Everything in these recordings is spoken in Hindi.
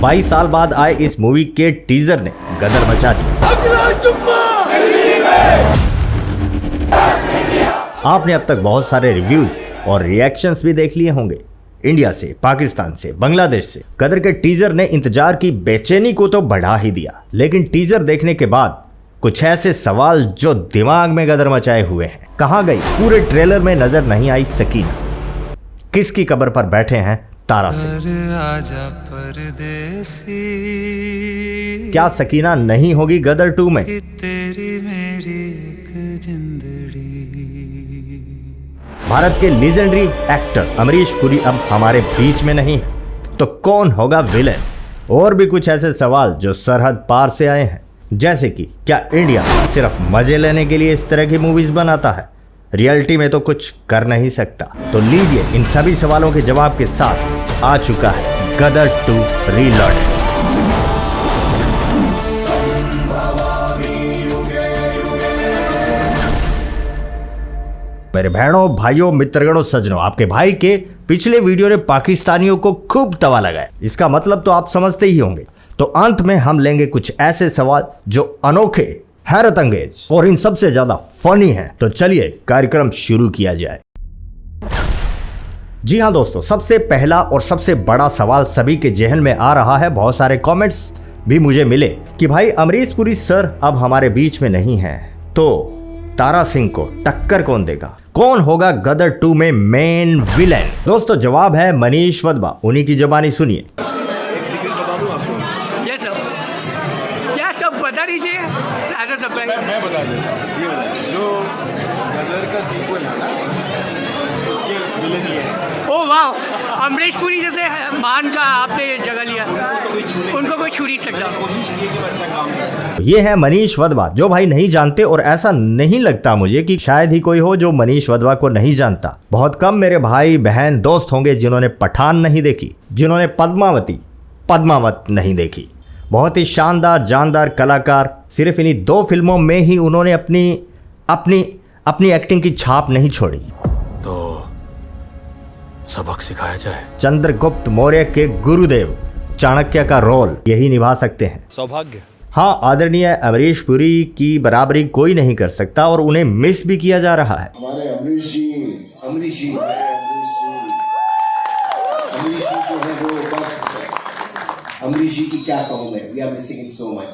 22 साल बाद आए इस मूवी के टीजर ने गदर मचा दिया। आपने अब तक बहुत सारे रिव्यूज और रिएक्शंस भी देख लिए होंगे, इंडिया से, पाकिस्तान से, बांग्लादेश से। गदर के टीजर ने इंतजार की बेचैनी को तो बढ़ा ही दिया, लेकिन टीजर देखने के बाद कुछ ऐसे सवाल जो दिमाग में गदर मचाए हुए हैं। कहां गई पूरे ट्रेलर में नजर नहीं आई सकीना? किसकी कब्र पर बैठे हैं तारा सिंह? आजा परदेसी, क्या सकीना नहीं होगी गदर 2 में? तेरी मेरी एक जिंदड़ी। भारत के लीजेंडरी एक्टर अमरीश पुरी अब हमारे बीच में नहीं है, तो कौन होगा विलेन? और भी कुछ ऐसे सवाल जो सरहद पार से आए हैं, जैसे कि क्या इंडिया सिर्फ मजे लेने के लिए इस तरह की मूवीज बनाता है, रियलिटी में तो कुछ कर नहीं सकता? तो लीजिए इन सभी सवालों के जवाब के साथ आ चुका है गदर 2 रीलोडेड। मेरे बहनों, भाइयों, मित्रगणों, सज्जनों, आपके भाई के पिछले वीडियो ने पाकिस्तानियों को खूब तवा लगाया। इसका मतलब तो आप समझते ही होंगे। तो अंत में हम लेंगे कुछ ऐसे सवाल जो अनोखे, हैरत अंगेज और इन सबसे ज्यादा फनी हैं। तो चलिए कार्यक्रम शुरू किया जाए। जी हाँ दोस्तों, सबसे पहला और सबसे बड़ा सवाल सभी के जहन में आ रहा है। बहुत सारे कमेंट्स भी मुझे मिले कि भाई अमरीश पुरी सर अब हमारे बीच में नहीं है, तो तारा सिंह को टक्कर कौन देगा? कौन होगा गदर 2 में मेन विलेन? दोस्तों जवाब है मनीष वधवा। उन्हीं की जुबानी सुनिए। एक सेकंड बता दूं आपको? ये सब क्या सब बता दीजिए, ऐसा सब मैं बता देता हूँ। ये बता, जो गदर का सीक्वल है ना, उसके विलेन ये है। ओ वाह, अमरीश पुरी जैसे मान का आपने जगह लिया, उनको कोई छू नहीं सकता। कोशिश की कि अच्छा काम कर। ये है मनीष वधवा, जो भाई नहीं जानते, और ऐसा नहीं लगता मुझे कि शायद ही कोई हो जो मनीष वधवा को नहीं जानता। बहुत कम मेरे भाई बहन दोस्त होंगे जिन्होंने पठान नहीं देखी, जिन्होंने पद्मावत नहीं देखी। बहुत ही शानदार जानदार कलाकार, सिर्फ इन्हीं 2 फिल्मों में ही उन्होंने अपनी एक्टिंग की छाप नहीं छोड़ी। तो सबक सिखाया जाए। चंद्रगुप्त मौर्य के गुरुदेव चाणक्य का रोल यही निभा सकते हैं। सौभाग्य। हाँ, आदरणीय अमरीश पुरी की बराबरी कोई नहीं कर सकता और उन्हें मिस भी किया जा रहा है। हमारे अमरीश जी जो है वो बस अमरीश जी की क्या कहूँ मैं, we are missing it so much.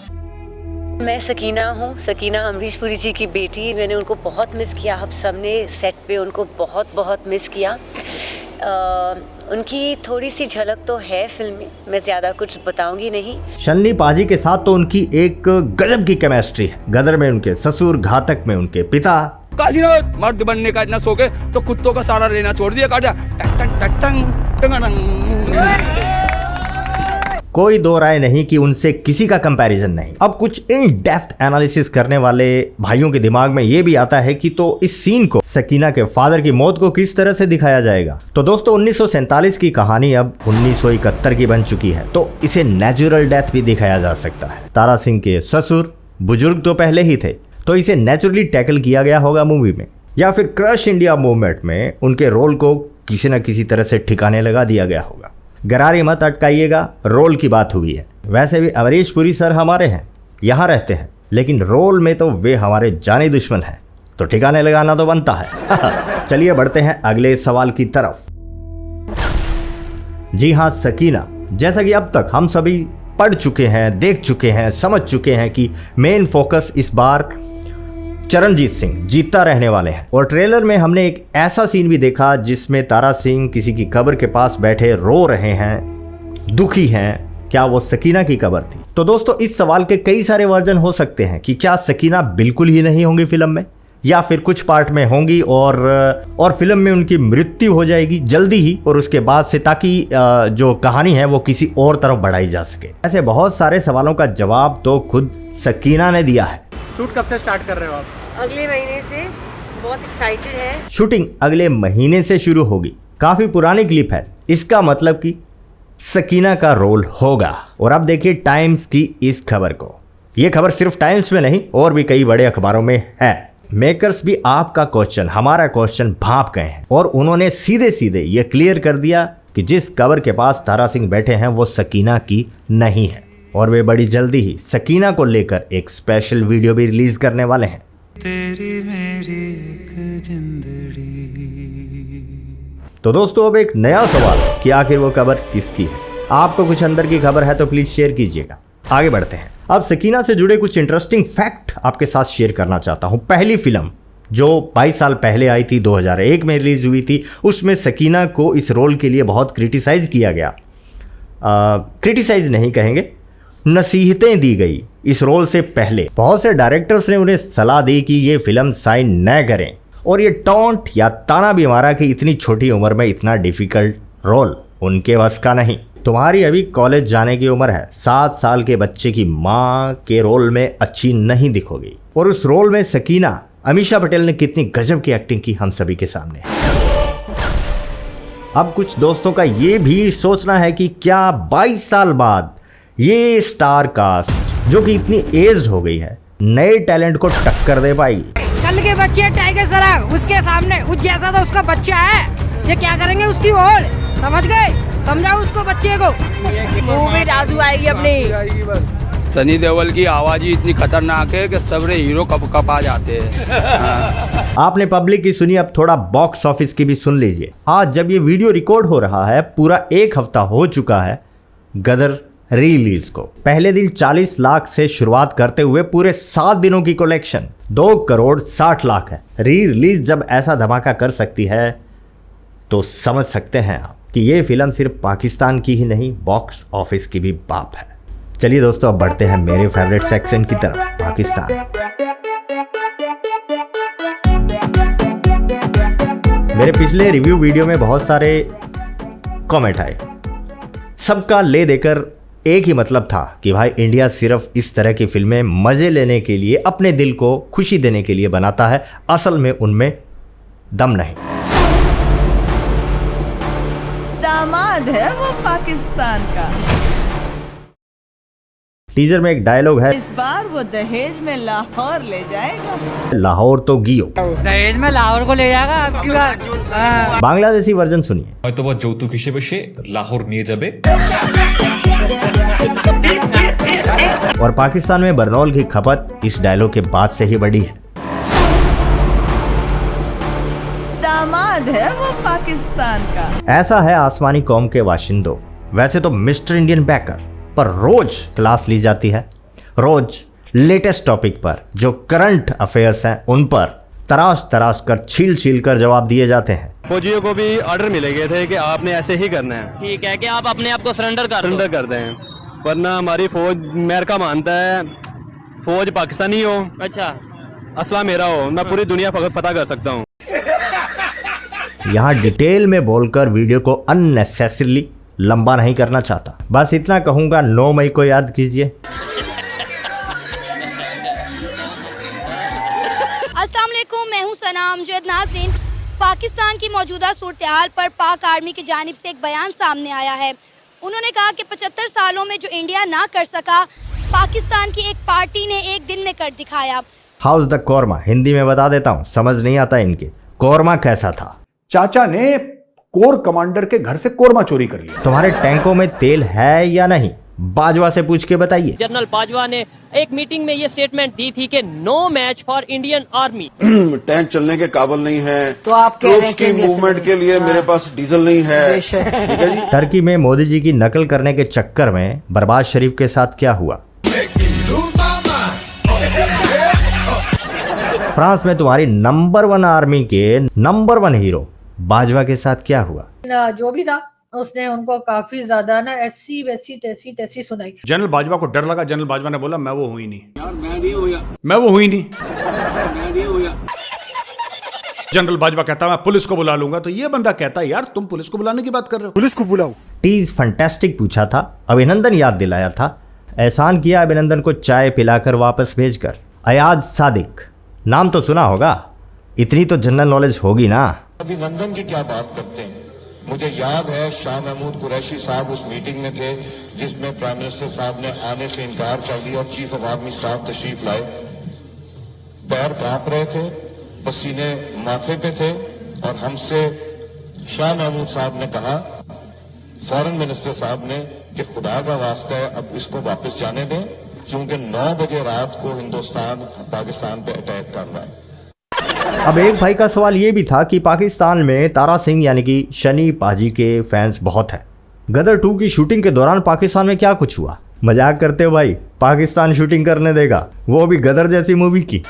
मैं सकीना हूँ, सकीना अमरीश पुरी जी की बेटी। मैंने उनको बहुत मिस किया, आप सबने सेट पे उनको बहुत मिस किया। उनकी थोड़ी सी झलक तो है फिल्म में, मैं ज़्यादा कुछ बताऊंगी नहीं। शन्नी पाजी के साथ तो उनकी एक गजब की केमिस्ट्री है। गदर में उनके ससुर, घातक में उनके पिता। काशीनाथ मर्द बनने का इतना शौक है तो कुत्तों का सारा लेना छोड़ दिया। काटा कोई दो राय नहीं कि उनसे किसी का कंपैरिजन नहीं। अब कुछ इन डेप्थ एनालिसिस करने वाले भाइयों के दिमाग में ये भी आता है कि तो इस सीन को, सकीना के फादर की मौत को किस तरह से दिखाया जाएगा। तो दोस्तों 1947 की कहानी अब 1971 की बन चुकी है, तो इसे नेचुरल डेथ भी दिखाया जा सकता है। तारा सिंह के ससुर बुजुर्ग तो पहले ही थे, तो इसे नेचुरली टैकल किया गया होगा मूवी में, या फिर क्रश इंडिया मूवमेंट में उनके रोल को किसी न किसी तरह से ठिकाने लगा दिया गया होगा। गरारी मत अटकाइएगा, रोल की बात हुई है। वैसे भी अमरीश पुरी सर हमारे हैं, यहाँ रहते हैं, लेकिन रोल में तो वे हमारे जानी दुश्मन हैं, तो ठिकाने लगाना तो बनता है। चलिए बढ़ते हैं अगले सवाल की तरफ। जी हाँ, सकीना, जैसा कि अब तक हम सभी पढ़ चुके हैं, देख चुके हैं, समझ चुके हैं कि मेन फोकस इस बार चरणजीत सिंह जीता रहने वाले हैं। और ट्रेलर में हमने एक ऐसा सीन भी देखा जिसमें तारा सिंह किसी की कब्र के पास बैठे रो रहे हैं, दुखी हैं। क्या वो सकीना की कब्र थी? तो दोस्तों इस सवाल के कई सारे वर्जन हो सकते हैं कि क्या सकीना बिल्कुल ही नहीं होंगी फिल्म में, या फिर कुछ पार्ट में होंगी और फिल्म में उनकी मृत्यु हो जाएगी जल्दी ही, और उसके बाद से ताकि जो कहानी है वो किसी और तरफ बढ़ाई जा सके। ऐसे बहुत सारे सवालों का जवाब तो खुद सकीना ने दिया है। शूट कब से स्टार्ट कर रहे हो आप? अगले महीने से, बहुत एक्साइटेड है। शूटिंग अगले महीने से शुरू होगी। काफी पुरानी क्लिप है, इसका मतलब कि सकीना का रोल होगा। और अब देखिए टाइम्स की इस खबर को। यह खबर सिर्फ टाइम्स में नहीं और भी कई बड़े अखबारों में है। मेकर्स भी आपका क्वेश्चन, हमारा क्वेश्चन भांप गए हैं और उन्होंने सीधे सीधे ये क्लियर कर दिया कि जिस कब्र के पास तारा सिंह बैठे हैं वो सकीना की नहीं है, और वे बड़ी जल्दी ही सकीना को लेकर एक स्पेशल वीडियो भी रिलीज करने वाले हैं। तेरी मेरी एक जिंदड़ी। तो दोस्तों अब एक नया सवाल कि आखिर वो कब्र किसकी है। आपको कुछ अंदर की खबर है तो प्लीज शेयर कीजिएगा। आगे बढ़ते हैं। अब सकीना से जुड़े कुछ इंटरेस्टिंग फैक्ट आपके साथ शेयर करना चाहता हूं। पहली फिल्म जो 22 साल पहले आई थी, 2001 में रिलीज हुई थी, उसमें सकीना को इस रोल के लिए बहुत क्रिटिसाइज किया गया। क्रिटिसाइज नहीं कहेंगे, नसीहतें दी गई। इस रोल से पहले बहुत से डायरेक्टर्स ने उन्हें सलाह दी कि ये फिल्म साइन न करें, और ये टॉन्ट या ताना भी मारा कि इतनी छोटी उम्र में इतना डिफिकल्ट रोल उनके बस का नहीं। तुम्हारी अभी कॉलेज जाने की उम्र है, 7 साल के बच्चे की माँ के रोल में अच्छी नहीं दिखोगी। और उस रोल में सकीना अमीषा पटेल ने कितनी गजब की एक्टिंग की हम सभी के सामने। अब कुछ दोस्तों का ये भी सोचना है कि क्या 22 साल बाद ये स्टार कास्ट जो कि इतनी एज्ड हो गई है नए टैलेंट को टक्कर दे पाएगी। कल के बच्चे टाइगर श्रॉफ उसके सामने उस जैसा तो उसका बच्चा है, ये क्या करेंगे उसकी ओर, समझ गए? समझाओ उसको बच्चे को। मूवी राजू आएगी अपनी। सनी देओल की आवाज ही इतनी खतरनाक है कि सबरे हीरो कप आ जाते हैं। आपने पब्लिक की सुनी, अब थोड़ा बॉक्स ऑफिस की भी सुन लीजिए। आज जब ये वीडियो रिकॉर्ड हो रहा है पूरा 1 हफ्ता हो चुका है गदर रिलीज को। पहले दिन 40 लाख से शुरुआत करते हुए पूरे 7 दिनों की कलेक्शन 2 करोड़ 60 लाख है। री रिलीज जब ऐसा धमाका कर सकती है तो समझ सकते हैं आप कि ये फिल्म सिर्फ पाकिस्तान की ही नहीं, बॉक्स ऑफिस की भी बाप है। चलिए दोस्तों अब बढ़ते हैं मेरे फेवरेट सेक्शन की तरफ, पाकिस्तान। मेरे पिछले रिव्यू वीडियो में बहुत सारे कमेंट आए, सबका ले देकर एक ही मतलब था कि भाई इंडिया सिर्फ इस तरह की फिल्में मजे लेने के लिए, अपने दिल को खुशी देने के लिए बनाता है, असल में उनमें दम नहीं। दामाद है वो पाकिस्तान का। टीजर में एक डायलॉग है, इस बार वो दहेज में लाहौर ले जाएगा। लाहौर तो गियो, दहेज में लाहौर को ले जाएगा आपकी बात। बांग्लादेशी वर्जन सुनिए। হয়তো বা যৌতুক হিসেবে সে লাহোর নিয়ে যাবে। और पाकिस्तान में बरनौल की खपत इस डायलॉग के बाद से ही बढ़ी है। दामाद है वो पाकिस्तान का। ऐसा है आसमानी कौम के वाशिंदों। वैसे तो मिस्टर इंडियन बैकर पर रोज क्लास ली जाती है, रोज लेटेस्ट टॉपिक पर जो करंट अफेयर्स हैं उन पर तराश तराश कर छील छील कर जवाब दिए जाते हैं। फौजियों को भी ऑर्डर मिले गए थे कि आपने ऐसे ही करना है, ठीक है कि आप अपने आप को सरेंडर कर दें, वरना हमारी फौज अमेरिका मानता है फौज पाकिस्तानी हो, अच्छा असला मेरा हो, मैं पूरी दुनिया फतह कर सकता हूँ। यहाँ डिटेल में बोलकर वीडियो को अननेसेसरीली लंबा नहीं करना चाहता, बस इतना कहूंगा 9 मई को याद कीजिए। अस्सलाम वालेकुम, मैं हूं सनाम जैद नाज़रीन। पाकिस्तान की मौजूदा सूरत-ए-हाल पर पाक आर्मी की जानिब से एक बयान सामने आया है। उन्होंने कहा कि 75 सालों में जो इंडिया ना कर सका, पाकिस्तान की एक पार्टी ने एक दिन में कर दिखाया। हाउस द कोरमा, हिंदी में बता देता हूँ, समझ नहीं आता इनके। कोरमा कैसा था? चाचा ने कोर कमांडर के घर से कोरमा चोरी कर लिया। तुम्हारे टैंकों में तेल है या नहीं, बाजवा से पूछ के बताइए। जनरल बाजवा ने एक मीटिंग में ये स्टेटमेंट दी थी कि no match for Indian army. Tank चलने के काबिल नहीं है, तो आप कह रहे हैं की मूवमेंट के लिए मेरे पास डीजल नहीं है। ठीक है जी। टर्की में मोदी जी की नकल करने के चक्कर में बरबाज शरीफ के साथ क्या हुआ? फ्रांस में तुम्हारी नंबर 1 आर्मी के नंबर 1 हीरो बाजवा के साथ क्या हुआ? जो भी था उसने उनको काफी ज्यादा ना ऐसी वैसी तैसी सुनाई। जनरल बाजवा को डर लगा, जनरल बाजवा ने बोला मैं वो हुई नहीं, यार मैं वो हुई नहीं। जनरल बाजवा कहता मैं पुलिस को बुला लूंगा, तो ये बंदा कहता यार तुम पुलिस को बुलाने की बात कर रहे हो, पुलिस को बुलाओ। टीज फैंटास्टिक पूछा था, अभिनंदन याद दिलाया था, एहसान किया अभिनंदन को चाय पिलाकर वापस भेजकर। अयाज सादिक नाम तो सुना होगा, इतनी तो जनरल नॉलेज होगी ना। अभिनंदन की क्या बात करते हैं, मुझे याद है शाह महमूद कुरैशी साहब उस मीटिंग में थे जिसमें प्राइम मिनिस्टर साहब ने आने से इनकार कर दिया और चीफ ऑफ आर्मी स्टाफ तशरीफ लाए। पैर कांप रहे थे, पसीने माथे पे थे और हमसे शाह महमूद साहब ने कहा फॉरेन मिनिस्टर साहब ने कि खुदा का वास्ता है अब इसको वापस जाने दें, क्योंकि 9 बजे रात को हिंदुस्तान पाकिस्तान पे अटैक कर रहा है। अब एक भाई का सवाल ये भी था कि पाकिस्तान में तारा सिंह यानी कि शनि पाजी के फैंस बहुत हैं। गदर 2 की शूटिंग के दौरान पाकिस्तान में क्या कुछ हुआ? मजाक करते हो भाई, पाकिस्तान शूटिंग करने देगा, वो भी गदर जैसी मूवी की।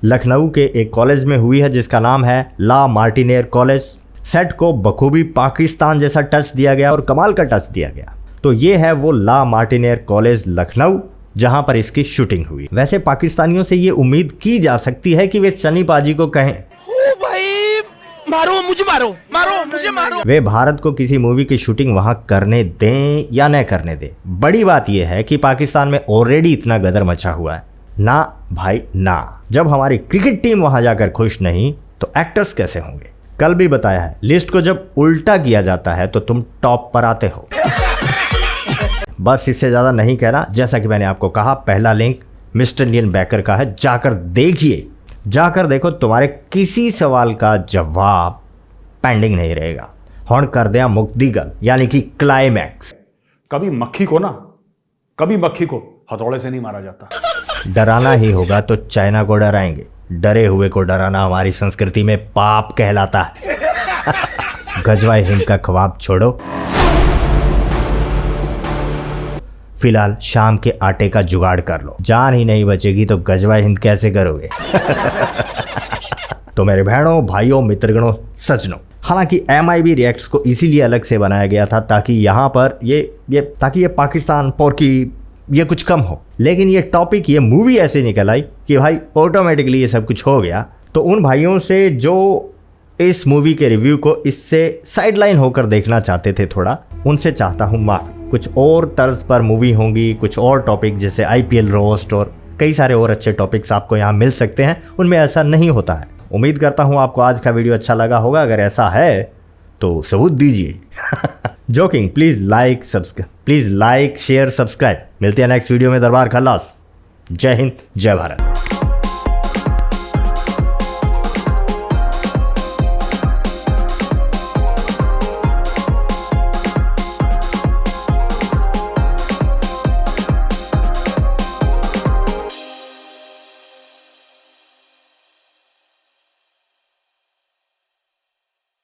लखनऊ के एक कॉलेज में हुई है जिसका नाम है ला मार्टिनेर कॉलेज। सेट को बखूबी पाकिस्तान जैसा टच दिया गया और कमाल का टच दिया गया। तो ये है वो ला मार्टिनेर कॉलेज लखनऊ जहां पर इसकी शूटिंग हुई। वैसे पाकिस्तानियों से ये उम्मीद की जा सकती है कि वे शनि पाजी को कहें, ओ भाई मारो मुझे, मारो मुझे मारो। वे भारत को किसी मूवी की शूटिंग वहां करने दें या न करने दें। बड़ी बात यह है कि पाकिस्तान में ऑलरेडी इतना गदर मचा हुआ है ना भाई ना। जब हमारी क्रिकेट टीम वहां जाकर खुश नहीं तो एक्टर्स कैसे होंगे? कल भी बताया है, लिस्ट को जब उल्टा किया जाता है तो तुम टॉप पर आते हो। बस इससे ज्यादा नहीं कहना। जैसा कि मैंने आपको कहा, पहला लिंक मिस्टर इंडियन बैकर का है, जाकर देखिए, जाकर देखो, तुम्हारे किसी सवाल का जवाब पेंडिंग नहीं रहेगा। हॉर्न कर दिया मुक्तिगल यानी कि क्लाइमैक्स। कभी मक्खी को हथौड़े से नहीं मारा जाता। डराना ही होगा तो चाइना को डराएंगे, डरे हुए को डराना हमारी संस्कृति में पाप कहलाता है। गजवाए हिंद का ख्वाब छोड़ो, फिलहाल शाम के आटे का जुगाड़ कर लो। जान ही नहीं बचेगी तो गजवाए हिंद कैसे करोगे? तो मेरे बहनों, भाइयों, मित्रगणों, सज्जनों, हालांकि MIB रिएक्ट्स को इसीलिए अलग से बनाया गया था ताकि यहाँ पर ताकि ये पाकिस्तान पोर्की ये कुछ कम हो। लेकिन ये टॉपिक, ये मूवी ऐसे निकल आई कि भाई ऑटोमेटिकली ये सब कुछ हो गया। तो उन भाइयों से जो इस मूवी के रिव्यू को इससे साइडलाइन होकर देखना चाहते थे थोड़ा, उनसे चाहता हूँ माफ़ी। कुछ और तर्ज पर मूवी होंगी, कुछ और टॉपिक जैसे IPL रोस्ट और कई सारे और अच्छे टॉपिक्स आपको यहाँ मिल सकते हैं, उनमें ऐसा नहीं होता है। उम्मीद करता हूँ आपको आज का वीडियो अच्छा लगा होगा। अगर ऐसा है तो सबूत दीजिए। Joking, please like share subscribe. मिलते हैं नेक्स्ट वीडियो में। दरबार खल्लास। जय हिंद, जय भारत।